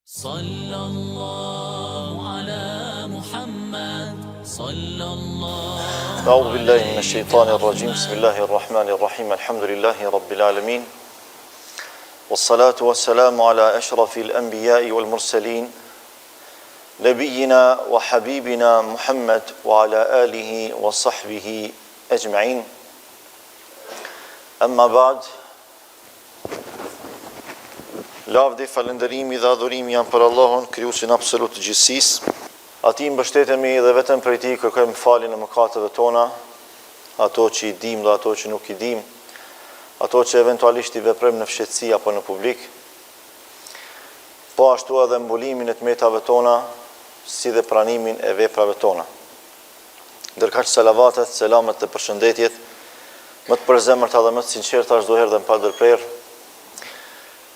صلى الله على محمد صلى الله. أعوذ بالله من الشيطان الرجيم. بسم الله الرحمن الرحيم. الحمد لله رب العالمين، والصلاة والسلام على أشرف الأنبياء والمرسلين نبينا وحبيبنا محمد وعلى آله وصحبه أجمعين. أما بعد. Lavdi, falënderimi dhe adhurimi janë për Allahun, krijuesin absolut të gjithësisë. Atij mbështetemi dhe vetëm prej tij kërkojmë faljen e mëkateve tona, ato që i dim dhe ato që nuk i dim, ato që eventualisht i veprojmë në fshehtësi apo në publik. Po ashtu edhe mbulimin e tmetave tona, si dhe pranimin e veprave tona. Ndërkaq salavatet, selamet dhe përshëndetjet më të përzemërta dhe më të sinqerta çdo herë dhe pa ndërprerje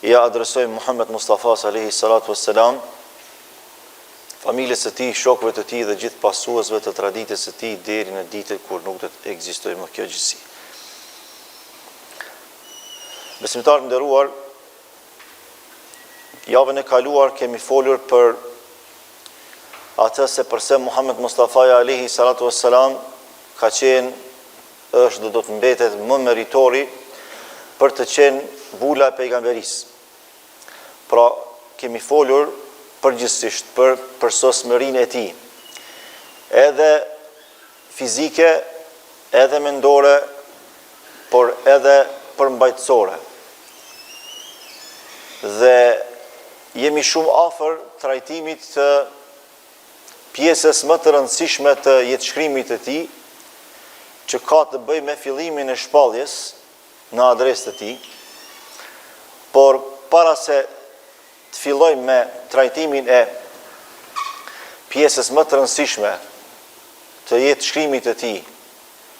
ja adresojmë Muhammed Mustafa alayhi salatu wassalam, familjes së tij, shokëve të tij dhe gjithë pasuesve të traditës së tij deri në ditën kur nuk do të ekzistojë më kjo gjësi. Besimtarë nderuar, javën e kaluar kemi folur për atë se përse Muhammed Mustafa alayhi salatu wassalam ka qenë, është dhe do të mbetet më meritori për të qenë bula e pejgamberisë. Pra, kemi folur përgjithsisht për përsosmërinë e tij, edhe fizike, edhe mendore, por edhe përmbajtësore. Dhe jemi shumë afër trajtimit të pjesës më të rëndësishme të jetëshkrimit të tij, që ka të bëjë me fillimin e shpalljes në adresë të tij. Por para se të fillojmë me trajtimin e pjesës më të rëndësishme të jetëshkrimit të tij,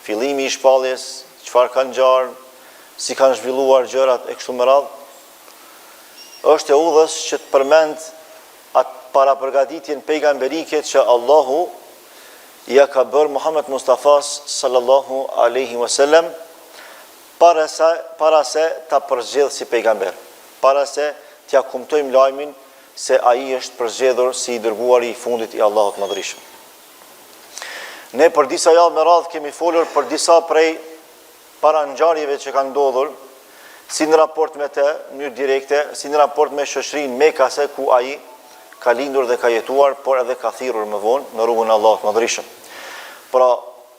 fillimi i shpalljes, çfarë ka ngjarë, si kanë zhvilluar gjërat e kështu me radhë, është e udhës që të përmend atë parapërgatitjen pejgamberike që Allahu ja ka bërë Muhammed Mustafas sallallahu alaihi wasallam para se ta përzgjedh si pejgamber, para se t'ja kumtojmë lajmin se ai është përzgjedhur si i dërguari i fundit i Allahut Madhërisht. Ne për disa javë me radhë kemi folur për disa prej parangjarjeve që kanë ndodhur, si në raport me të, në mënyrë direkte, si në raport me shoqërinë mekase ku ai ka lindur dhe ka jetuar, por edhe ka thirrur më vonë në rrugën e Allahut Madhërisht. Pra,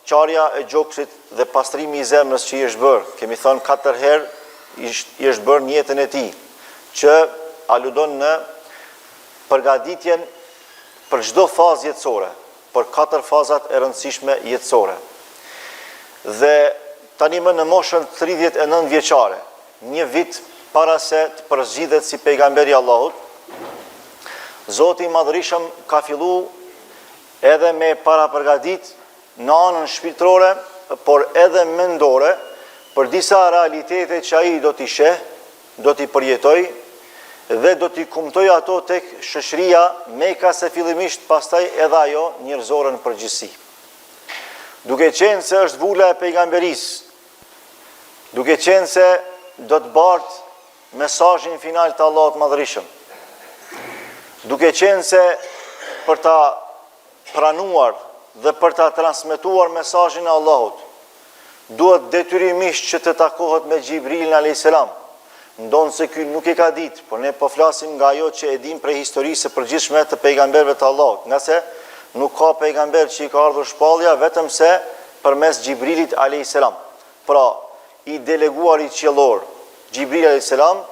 qarja e gjoksit dhe pastrimi i zemrës që i është bërë, kemi thënë 4 herë i është bërë në jetën e tij, që aludon në përgatitjen për çdo fazë jetësore, për 4 fazat e rëndësishme jetësore. Dhe tani më në moshën 39 vjeçare, një vit para se të përzgjidhet si pejgamberi i Allahut, Zoti i Madhërisht ka filluar edhe me parapërgatit në anën shpirtërore, por edhe mendore, për disa realitete që ai do t'i sheh, do t'i përjetoj dhe do t'i kumtoj ato tek shoqëria mekase fillimisht, pastaj edhe ajo njerëzore në përgjithësi. Duke qenë se është vula e pejgamberisë, duke qenë se do të bartë mesazhin final të Allahut Madhërisht, duke qenë se për ta pranuar dhe për ta transmetuar mesazhin e Allahut, duhet detyrimisht që të takohet me Xhibrilin alayhis salam. Ndonë se ky nuk e ka ditë, por ne po flasim nga ajo që e dim prej historisë së përgjithshme të pejgamberëve të Allahut, nga se nuk ka pejgamber që i ka ardhur shpallja vetëm se përmes Xhibrilit alayhis salam. Pra, i deleguari qiellor, Xhibrili alayhis salam,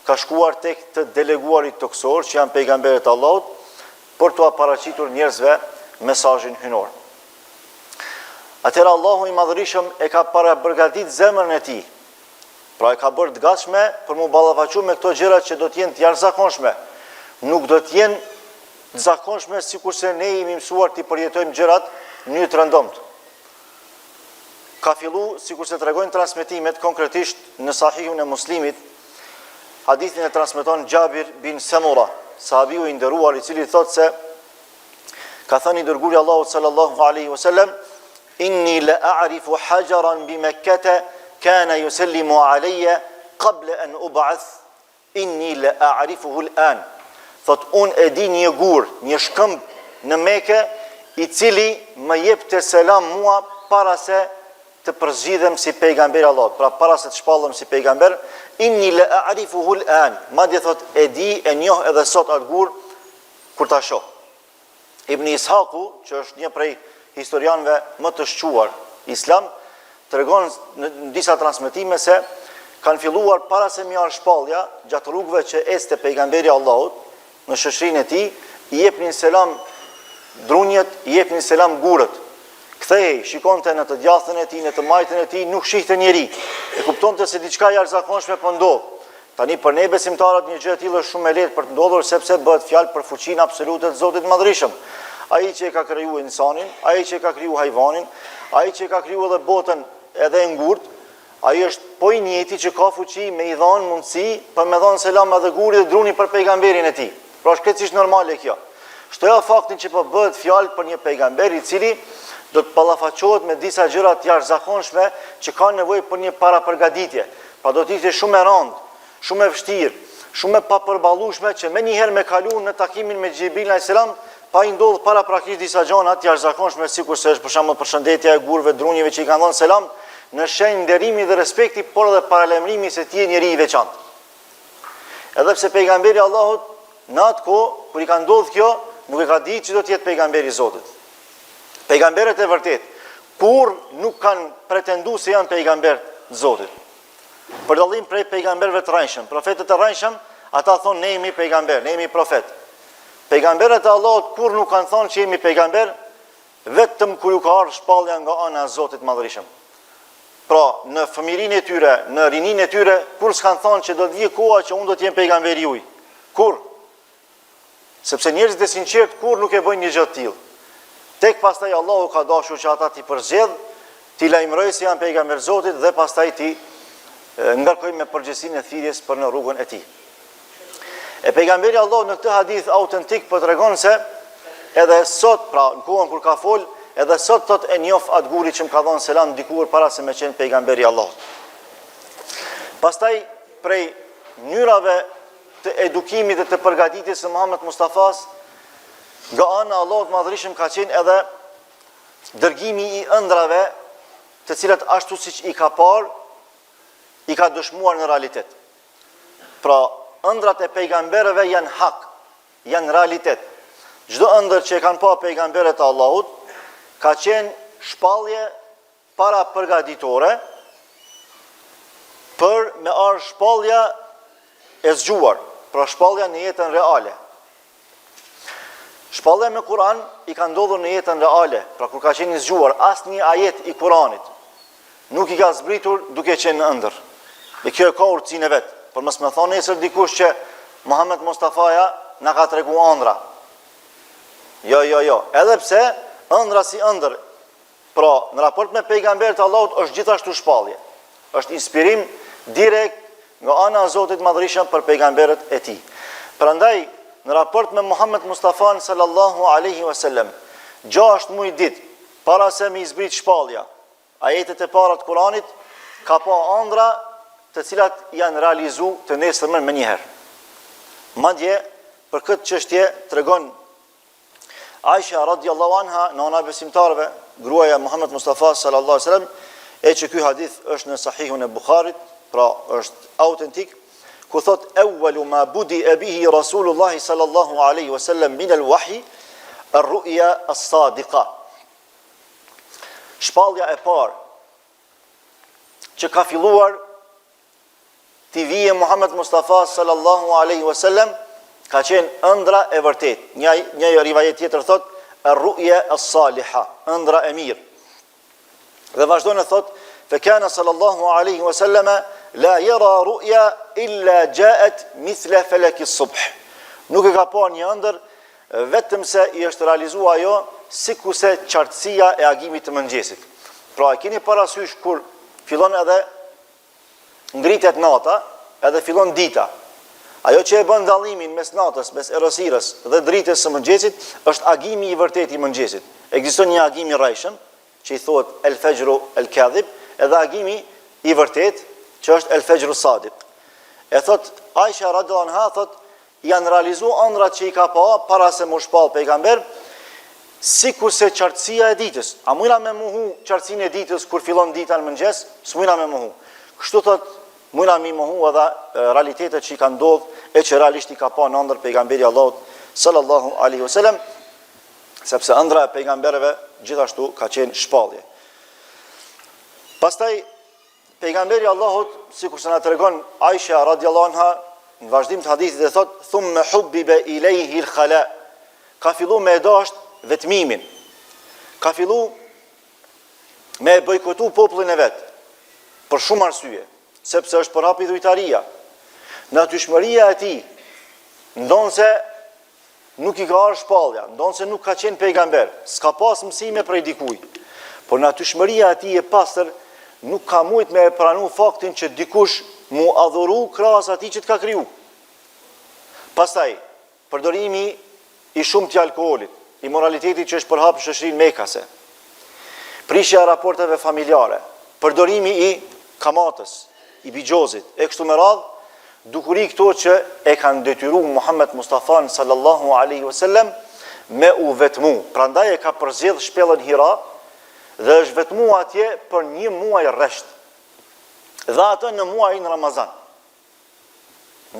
ka shkuar tek të deleguarit toksor, që janë pejgamberët e Allahut, për t'u paraqitur njerëzve mesazhin hynor. Atëherë Allahu i Madhërisht e ka parapërgatit zemrën e tij. Pra e ka bërë të gatshme për mu ballafaqu me këto gjëra që do të jenë të jashtëzakonshme. Nuk do të jenë të zakonshme sikurse ne jemi mësuar të përjetojmë gjërat në mënyrë të rëndomtë. Ka filluar, sikurse tregojnë transmetimet, konkretisht në Sahihun e Muslimit, hadithin e transmeton Jabir bin Samura, sahabiu i nderuar, i cili thotë se ka thënë i dërguari Allahut sallallahu alaihi wasallam: inni la a'rifu hajaran bi Makkah kana yusallimu alayya qabla an ub'ath inni la a'rifuhu al'an. thot unë e di një gur, një shkëmb në Mekë, i cili më jep të selam mua para se të përzgjidhem si pejgamber Allah, pra para se të shpallem si pejgamber, inni la a'rifuhu al-an, madje thot e di, e njoh edhe sot atë gur kur ta shoh. Ibn Ishaku, që është një prej historianëve më të shquar islam, tregon në disa transmetime se kanë filluar para se më ardh shpallja gjatë rrugëve që ecte pejgamberi Allahut në shoqërinë e tij, i jepnin selam drunjet, i jepnin selam gurët. Kthehej, shikonte në të djathtën e tij, në të majtën e tij, nuk shihte njeri. E kuptonte se diçka jashtëzakonshme po ndodh. Tani për ne besimtarët një gjë e tillë është shumë e lehtë për të ndodhur sepse bëhet fjalë për fuqinë absolute të Zotit Madhërisëm. Ai që e ka krijuar insanin, ai që e ka krijuar hyjvanin, ai që e ka krijuar edhe botën edhe e ngurtë, ai është po i njëjti që ka fuqi me i dhënë mundësi për me dhënë selam edhe gurit dhe druni për pejgamberin e tij. Pra është krejtësisht normale kjo. Shtoja faktin që po bëhet fjalë për një pejgamber i cili do të ballafaqohet me disa gjëra të jashtëzakonshme që kanë nevojë për një parapërgatitje. Pa do të ishte shumë e rëndë, shumë e vështirë, shumë e papërballueshme që më njëherë me kalu në takimin me Xhibril alayhis salam pa i ndodhur paraprakisht disa gjëra të jashtëzakonshme, sikurse është për shembull përshëndetja e gurëve drunjeve që i kanë dhënë selam në shenjë nderimi dhe respekti, por edhe paralajmërimi se ti je njeri i veçantë. Edhe pse pejgamberi i Allahut në atë kohë kur i ka ndodhur kjo, nuk e ka ditë që do të jetë pejgamberi i Zotit. Pejgamberët e vërtet, kur nuk kanë pretenduar se janë pejgamber të Zotit. Për dallim prej pejgamberëve të rrejshëm, profetët e rrejshëm, ata thonë ne jemi pejgamber, ne jemi profet. Pejgamberët e Allahut kur nuk kanë thonë që jemi pejgamber, vetëm kur u ka ardhur shpallja nga ana e Zotit Madhërisëm. Pra, në fëmijërinë e tyre, në rininë e tyre, kur s'kan thonë që do të vijë koha që unë do të jem pejgamberi juaj. Kur? Sepse njerëzit e sinqert kur nuk e bëjnë një gjë të tillë. Tek pastaj Allahu ka dashur që ata t'i përzgjedh, t'i lajmërojë se janë pejgamber Zotit dhe pastaj t'i ngarkojnë me përgjegjësinë e thirrjes për në rrugën e tij. E pejgamberi Allahu në këtë hadith autentik po tregon se edhe sot, pra në kohën kur ka fol, edhe sot thot e njoh atë guri që më ka dhënë selam dikur para se me qenë pejgamberi Allahut. Pastaj prej mënyrave të edukimit dhe të përgatitjes së Muhammed Mustafas, nga ana e Allahut Madhërisëm ka qenë edhe dërgimi i ëndrave, të cilat ashtu siç i ka parë, i ka dëshmuar në realitet. Pra, ëndrat e pejgamberëve janë hak, janë realitet. Çdo ëndër që e kanë pa pejgamberët e Allahut ka qenë shpallje para përgatitore për me ardhur shpallja e zgjuar, pra shpallja në jetën reale. Shpallja me Kur'an i ka ndodhur në jetën reale, pra kur ka qenë i zgjuar, asnjë ajet i Kur'anit nuk i ka zbritur duke qenë në ëndër. Dhe kjo e ka urtësinë e vet. Por mos më thonë nesër dikush që Muhammed Mustafaja na ka treguar ëndra. Jo. Edhe pse ëndra si ëndër, pra në raport me pejgamberët e Allahut është gjithashtu shpallje. Është inspirim direkt nga ana e Zotit Madhërisëm për pejgamberët e tij. Prandaj në raport me Muhammed Mustafa sallallahu alaihi wasallam, 6 muaj ditë para se me zbrit shpallja, ajetet e para të Kuranit ka pa ëndra të cilat janë realizuar të nesërmen më njëherë. Madje për këtë çështje tregon Aisha radhiyallahu anha, nona e besimtarëve, gruaja e Muhammed Mustafa sallallahu alaihi wasallam, e që ky hadith është në Sahihun e Bukharit, pra është autentik, ku thot awwalu ma budi bihi Rasulullah sallallahu alaihi wasallam min al-wahy ar-ru'ya as-sadiqa. Shpallja e parë që ka filluar t'i vije Muhammed Mustafa sallallahu alaihi wasallam ka qenë ëndra e vërtet. Një rivajet tjetër thot ar-ru'ya as-saliha, ëndra e mirë. Dhe vazhdon e thot fa kana sallallahu alaihi wasallam la yara ru'ya illa ja'at mithla falaki as-subh. Nuk e ka pa një ëndër vetëm se i është realizuar ajo sikurse qartësia e agimit të mëngjesit. Pra, keni parasysh kur fillon edhe ngritet nata, edhe fillon dita. Ajo që e bën dallimin mes natës, mes errësirës dhe dritës së mëngjesit është agimi i vërtetë i mëngjesit. Ekziston një agim i rrejshëm, që i thuhet el-fajru el-kadhib, edhe agimi i vërtetë që është el-fajru sadiq. E thot Aisha radhiyallahu anha, thot janë realizu ëndrat që i ka pa para se mu shpall pejgamber, si kurse qartësia e ditës. A mujna me muhu qartësinë e ditës kur fillon dita në mëngjes? S'mujna me muhu. Kështu thot, mujna mi muhu edhe realitetet që i ka ndodh e që realisht i ka pa në ëndër pejgamberi Allahut sallallahu alaihi wasallam, sepse ëndra e pejgamberëve gjithashtu ka qenë shpallje. Pastaj pejgamberi Allahut, sikur se na tregon Aisha radhiyallahu anha në vazhdim të hadithit, dhe thot, thumma hubbiba ilayhi al-khala, ka fillu me dasht vetmimin, ka fillu me bojkotu popullin e vet, për shumë arsye, sepse është përhapi dhujtaria. Natyrshmëria e tij, ndonse nuk i ka ardhur shpallja, ndonse nuk ka qenë pejgamber, s'ka pas mësime prej dikujt, por natyrshmëria e tij e pastër nuk ka mujt me pranu faktin që dikush mu adhuru krahas atij që të ka kriju. Pastaj, përdorimi i shumtë të alkoolit, i moralitetit që është përhap shoqërinë mekase, prishja e raporteve familjare, përdorimi i kamatës, i bigjozit, e kështu me radhë, dukuri këto që e kanë detyru Muhammed Mustafa sallallahu alaihi wasallam me u vetmu. Prandaj e ka përzgjedh shpellën Hira dhe është vetmu atje për 1 muaj rresht. Dhe atë në muajin Ramazan.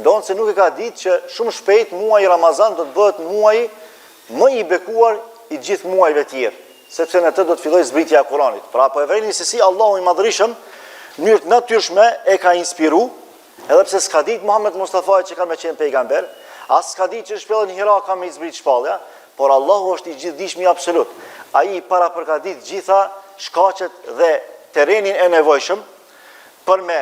Ndonë se nuk e ka ditë që shumë shpejt muaji Ramazan do të bëhet muaji më i bekuar i gjithë muajve tjerë, sepse në të do të filloj zbritja e Kuranit. Pra po e vreni se si Allahu i Madhërisëm në mënyrë të natyrshme e ka inspiru, edhe pse s'ka ditë Muhammed Mustafa që ka me qenë pejgamber, as s'ka ditë që shpellën Hira ka me zbrit shpallja, por Allahu është i gjithdijshëm i absolut. Ai para përgatit gjitha shkaqet dhe terrenin e nevojshëm për me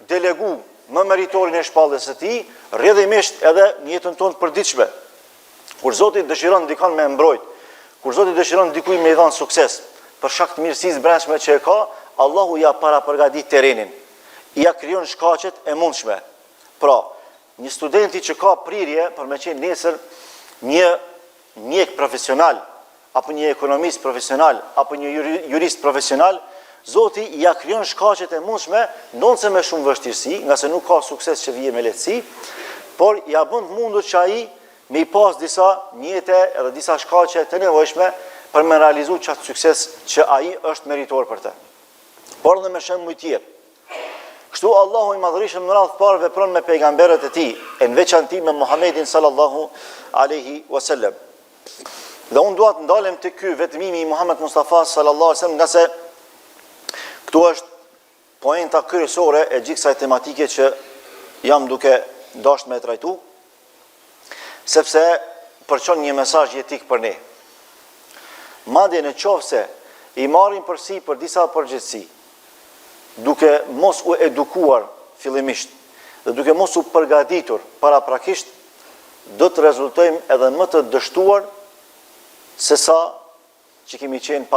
delegu më meritorin e shpalljes së tij, rrjedhimisht edhe në jetën tonë të përditshme. Kur Zoti dëshiron dikon me mbrojt, kur Zoti dëshiron dikujt me i dhënë sukses, për shkak të mirësisë brendshme që e ka, Allahu ja para përgatit terrenin, ja krijon shkaqet e mundshme. Pra, një studenti që ka prirje për me qenë nesër një mjek profesional, apo një ekonomist profesional, apo një jurist profesional, Zoti ja krijon shkaqet e mundshme, ndonse me shumë vështirësi, nga se nuk ka sukses që vije me lehtësi, por ja bën të mundur që ai me i pas disa mjete edhe disa shkaqe të nevojshme për me realizu qatë sukses që ai është meritor për të. Por edhe me shembuj tjerë. Kështu Allahu i Madhërisëm në radhë të parë vepron me pejgamberët e tij, e në veçanti me Muhamedit sallallahu alaihi wasallam. Dhe unë dua të ndalem te ky vetmimi i Muhammed Mustafa sallallahu alaihi wasallam, nga se këtu është poenta kryesore e gjithë kësaj tematike që jam duke dashur me trajtu, sepse përçon një mesazh jetik për ne. Madje në qoftë se i marrin përsi për disa përgjegjësi, duke mos u edukuar fillimisht dhe duke mos u përgatitur paraprakisht, do të rezultojmë edhe më të dështuar se sa që kemi qenë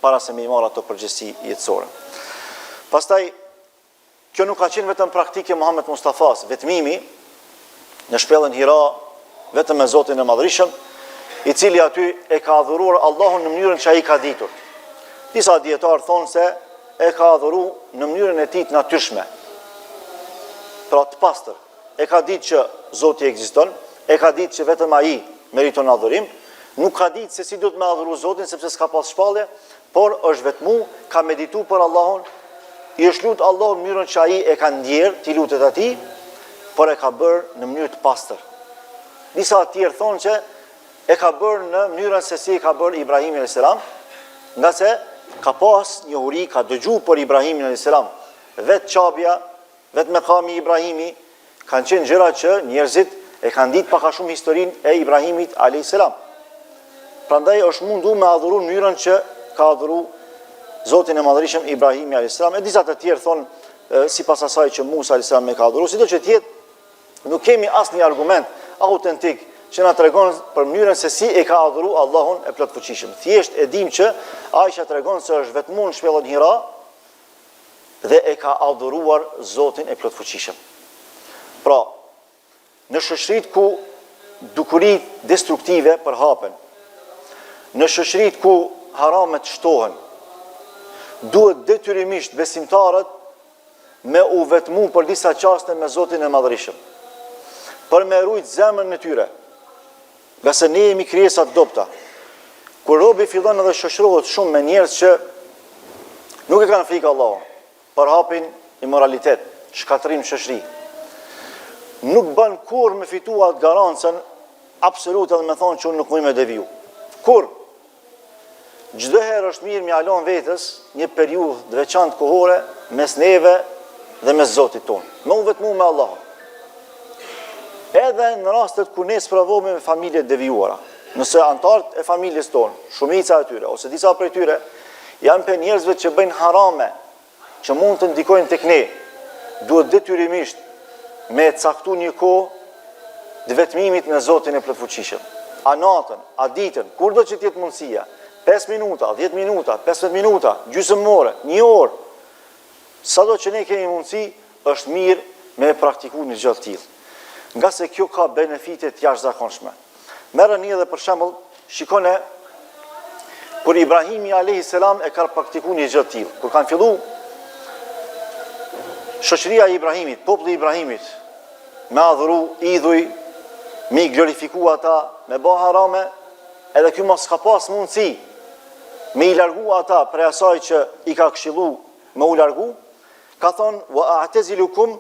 para se me i marrë ato përgjegjësi jetësore. Pastaj, kjo nuk ka qenë vetëm praktike Muhammed Mustafas, vetmimi në shpellën Hira vetëm me Zotin e Madhërisëm, i cili aty e ka adhuruar Allahun në mënyrën që ai ka ditur. Disa dietarë thonë se e ka adhuruar në mënyrën e tij të natyrshme. Pra të pastër. E ka ditë që Zoti ekziston, e ka ditë që vetëm ai meriton adhurim, nuk ka ditë se si do të me adhuru Zotin sepse s'ka pas shpallje, por është vetmu, ka meditu për Allahun, i është lutë Allahun në mënyrën që ai e ka ndjerë, ti lutet atij, por e ka bërë në mënyrë të pastër. Disa të tjerë thonë që e ka bërë në mënyrën se si e ka bërë Ibrahimi a.s. nga se ka pas një uri, ka dëgju për Ibrahimin a.s. Vetë qabja, vetë mekami Ibrahimi, kanë qenë gjëra që njerëzit e kanë ditë paka shumë historinë e Ibrahimit a.s. Prandaj është mundu me adhuru në mënyrën që ka adhuru Zotin e Madhërisëm Ibrahimi a.s. E disa të tjerë thonë sipas asaj që Musa a.s. me ka adhuru, sido që tjetë, nuk kemi asnjë një argument autentik që na tregon për mënyrën se si e ka adhuru Allahun e plotfuqishëm. Thjesht e dim që Aisha tregon se është vetëm në shpellën Hira dhe e ka adhuruar Zotin e plotfuqishëm. Pra, në shoqëritë ku dukuritë destruktive përhapen, në shoqëritë ku haramet shtohen, duhet detyrimisht besimtarët me u vetmu për disa qaste me Zotin e Madhërisëm. për me rujt zemrën e tyre. Nga se ne jemi krijesat dobta. Kur robi fillon edhe shoqërohet shumë me njerëz që nuk e kanë frikë Allahut, për hapin imoralitet, shkatrim shoqëri. Nuk bën kur me fitua atë garancën absolute dhe me thonë që unë nuk muj me deviju. Kur? Çdo herë është mirë me alon vetës një periudhë të veçantë kohore mes neve dhe mes Zotit tonë. Me unë vetëm me Allahun. Edhe në rastet ku ne sprovohemi me familje devijuara. Nëse antarët e familjes tonë, shumica e tyre, ose disa prej tyre, janë për njerëzve që bëjnë harame, që mund të ndikojnë tek ne, duhet detyrimisht me caktu një kohë të vetmimit me Zotin e plotfuqishëm. A natën, a ditën, kur do që tjetë mundësia, 5 minuta, 10 minuta, 15 minuta, gjysmore, 1 orë, sado që ne kemi mundësi, është mirë me praktiku një gjë të tillë. Nga se kjo ka benefitet jashtëzakonshme. Merreni edhe për shembull, shikone kur Ibrahimi a.s. e ka praktikuar një gjë të tillë. Kur kanë filluar shoqëria e Ibrahimit, populli i Ibrahimit, me adhuru idhuj, me i glorifiku ata, me bë harame, edhe ky mos ka pas mundësi me i largu ata prej asaj që i ka këshillu me u largu, ka thonë, wa a'tazilukum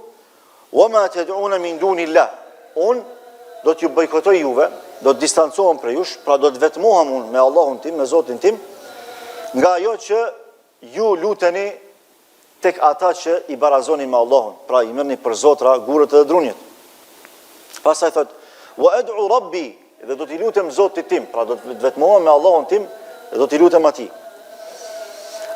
wa ma tad'una min dunillah. Unë do t'ju bojkotoj juve, do të distancohem prej jush, pra do të vetmohem unë me Allahun tim, me Zotin tim, nga ajo që ju luteni tek ata që i barazoni me Allahun, pra i merrni për zotra, gurët dhe drunjët. Pastaj thot, wa ad'u rabbi, dhe do t'i lutem Zotit tim, pra do të vetmohem me Allahun tim, dhe do t'i lutem atij.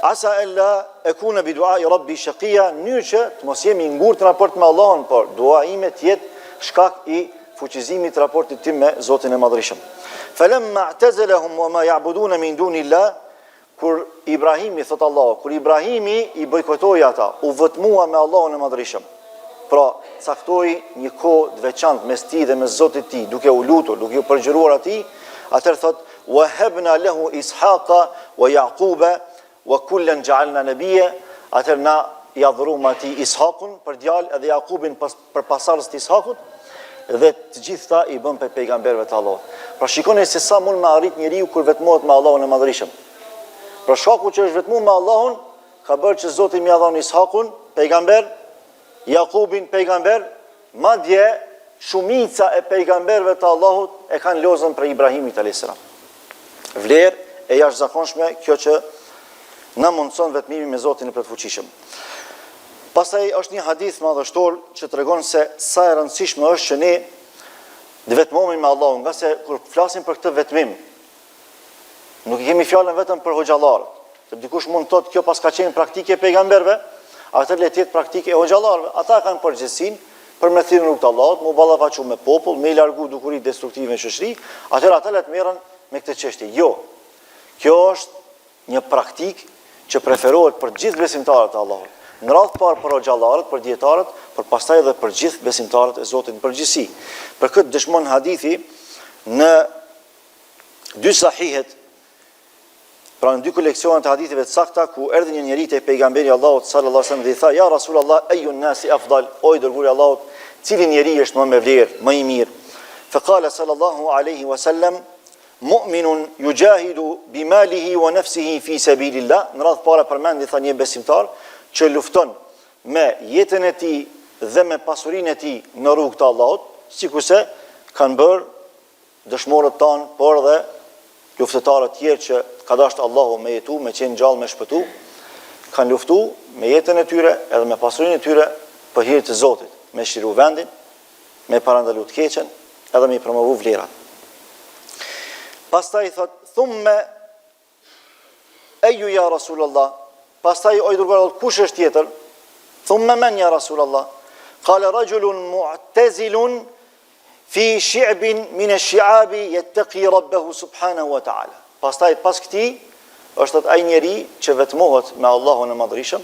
Asa ella ekuna bi duai rabbi shaqiya, mënyrë që të mos jemi ngurt në raport me Allahun, por dua ime të jetë shkak i fuqizimit të raportit tim me Zotin e Madhërisëm. Falamma i'tazalahum wa ma ya'buduna min dunillah, kur Ibrahimi, thot Allah, kur Ibrahimi i bojkotoi ata, u vetmua me Allahun e Madhërisëm. Pra, caktoi një kohë të veçantë mes tij dhe mes Zotit të tij, duke u lutur, duke u përgjëruar atij, atëherë thot, wa habna lahu Ishaqa wa Yaquba wa kullan ja'alna nabiyya, atëherë na i adhuruam atij Ishakun për djalë edhe Jakubin për pasardhës të Ishakut, dhe të gjithë ta i bën për pejgamberëve të Allahut. Pra shikoni se sa mund me arrit njeriu kur vetmohet me Allahun e Madhërisëm. Pra shkaku që është vetmuar me Allahun, ka bërë që Zoti më ia dhon Ishakun, pejgamber, Jakubin, pejgamber, madje shumica e pejgamberëve të Allahut e kanë lozën për Ibrahimit a.s. Vlerë e jashtëzakonshme kjo që na mundson vetmimi me Zotin e plotfuqishëm. Pastaj është një hadith madhështor që tregon se sa e rëndësishme është që ne të vetmohemi me Allahun, nga se kur flasim për këtë vetmim, nuk i kemi fjalën vetëm për hoxhallarët. Se dikush mund të thotë kjo pas ka qenë praktike e pejgamberëve, atë le të jetë praktike e hoxhallarëve. Ata kanë përgjegjësinë për me thirrën rrugt të Allahut, me u ballafaqu me popull, me i largu dukuritë destruktive në shoqëri, atëherë ata le të merren me këtë çështje. Jo. Kjo është një praktikë që preferohet për gjithë besimtarët e Allahut. Në radhë parë për hoxhallarët, për dietarët, por pastaj edhe për gjithë besimtarët e Zotit në përgjithësi. Për këtë dëshmon hadithi në dy sahihet, pra në dy koleksionet të haditheve të sakta, ku erdhi një njeri te pejgamberi Allahut sallallahu alaihi wasallam dhe i tha: "Ya Rasulullah, ayyun nasi afdal?" O i dërguari i Allahut, cili njeri është më me vlerë, më i mirë? Faqala sallallahu alaihi wasallam: "Mu'minun yujahidu bimalihi wa nafsihi fi sabilillah." Në radhë parë përmendi tha një besimtar që lufton me jetën e tij dhe me pasurinë e tij në rrugt të Allahut, sikurse kanë bërë dëshmorët tanë, por edhe luftëtarët tjerë që ka dashur Allahu me jetu, me qenë gjallë, me shpëtu, kanë luftu me jetën e tyre edhe me pasurinë e tyre për hir të Zotit, me shliru vendin, me parandalu të keqen, edhe me i promovu vlerat. Pastaj thot, thumme eju ja Rasulullah. Pastaj o i dërguar, kush është tjetër? Thumme men ja Rasulullah. Qala rajulun mu'tazilun fi shi'bin min ash-shi'abi yattaqi rabbahu subhanahu wa ta'ala. Pastaj pas këtij është ai njeri që vetmohet me Allahun e Madhërisëm,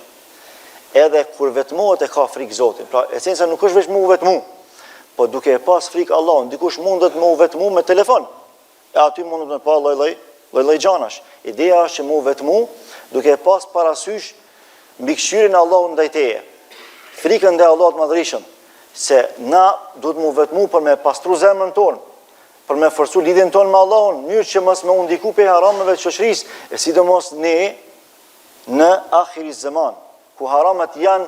edhe kur vetmohet e ka frikë Zotin. Pra esenca nuk është vetëm u vetmu, po duke e pas frikë Allahun. Dikush mundet me u vetmu me telefon, e aty mundet me pa lloj gjanash. Ideja është që me u vetmu duke e pas parasysh mbikëqyrjen e Allahut ndaj teje, frikën ndaj Allahut Madhërisëm, se na duhet mu vetmu për me pastru zemrën tonë, për me forcu lidhjen tonë me Allahun, në mënyrë që mos me u ndiku pe harameve të shoqërisë, e sidomos ne në akhiri zaman, ku haramat janë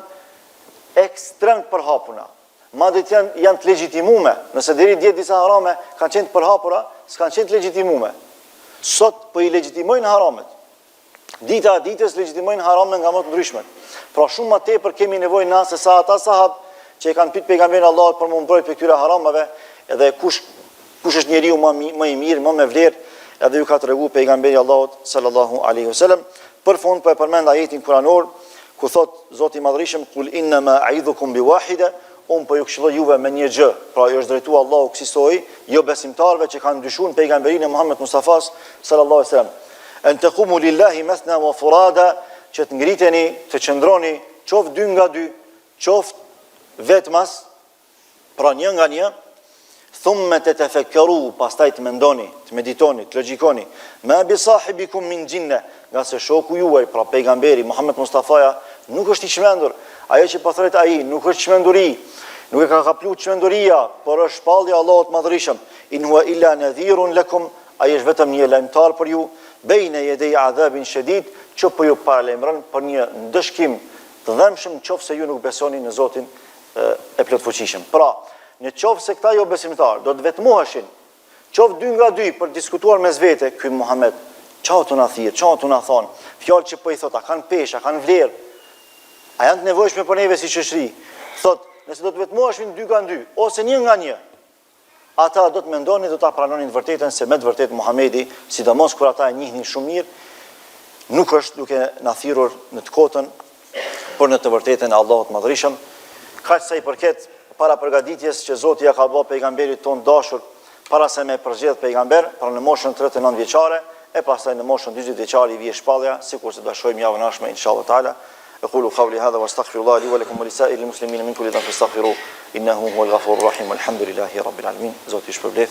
ekstremt përhapura. Madje janë të legjitimume. Nëse deri dje disa harame kanë qenë të përhapura, s'kanë qenë të legjitimume. Sot po i legjitimojnë haramet. Dita e ditës legjitimojnë haramet nga më të ndryshmet. Pra shumë më tepër kemi nevojë na se sa ata sahabë që e kanë pyet pejgamberin Allahut për më mbrojtje për këtyre harameve, edhe kush është njeriu më i mirë, më me vlerë, edhe ju ka treguar pejgamberi Allahut sallallahu alaihi wasallam. Për fund po e përmend ajetin kuranor ku thot Zoti i Madhërisëm kul inna ma a'idhukum bi wahida, unë po ju këshilloj juve me një gjë. Pra ju është drejtuar Allahu kësaj, jo besimtarëve që kanë ndryshuar pejgamberin e Muhammed Mustafas sallallahu alaihi wasallam. An taqumu lillahi mathna wa furada, që të ngriteni, të qëndroni qoftë dy nga dy, qoftë vetmas, pra një nga një, thumma tatafakkaru, pastaj të mendoni, të meditoni, të logjikoni, ma bi sahibikum min jinne, nga se shoku juaj, pra pejgamberi Muhammed Mustafaja, nuk është i çmendur. Ajo që po thotë ai nuk është çmenduri, nuk e ka kaplu çmenduria, por është shpallja e Allahut Madhërisëm. In huwa illa nadhirun lakum, ai është vetëm një lajmtar për ju, bejne yedej adhabin shadid, që po ju paralajmëron për një ndëshkim të dhëmshëm nëse ju nuk besoni në Zotin e plotfuqishëm. Pra, nëse këta jo besimtar do të vetmuheshin, qoftë dy nga dy për diskutuar mes vete, ky Muhammed, çao të na thirr, çao të na thon, fjalë që po i thot, a kanë peshë, a kanë vlerë, a janë të nevojshme për neve si shoqëri. Thot, nëse do të vetmuheshin dy nga dy, ose një nga një, ata do të mendonin, do ta pranonin të vërtetën se me të vërtetë Muhamedi, sidomos kur ata e njihnin shumë mirë, nuk është duke na thirrur në të kotën, por në të vërtetën e Allahut Madhërisëm. Kaq sa i përket para përgatitjes që Zoti ja ka bërë pejgamberit ton dashur para se me përzgjedh pejgamber, pra në moshën 39 vjeçare, e pastaj në moshën 40 vjeçare i vije shpallja, sikur se do shohim javën e ardhshme inshallah taala. أقول قولي هذا واستغفر الله لي ولكم ولسائر المسلمين من كل ذنب فاستغفروه إنه هو الغفور الرحيم والحمد لله رب العالمين. Zoti ju shpërblet.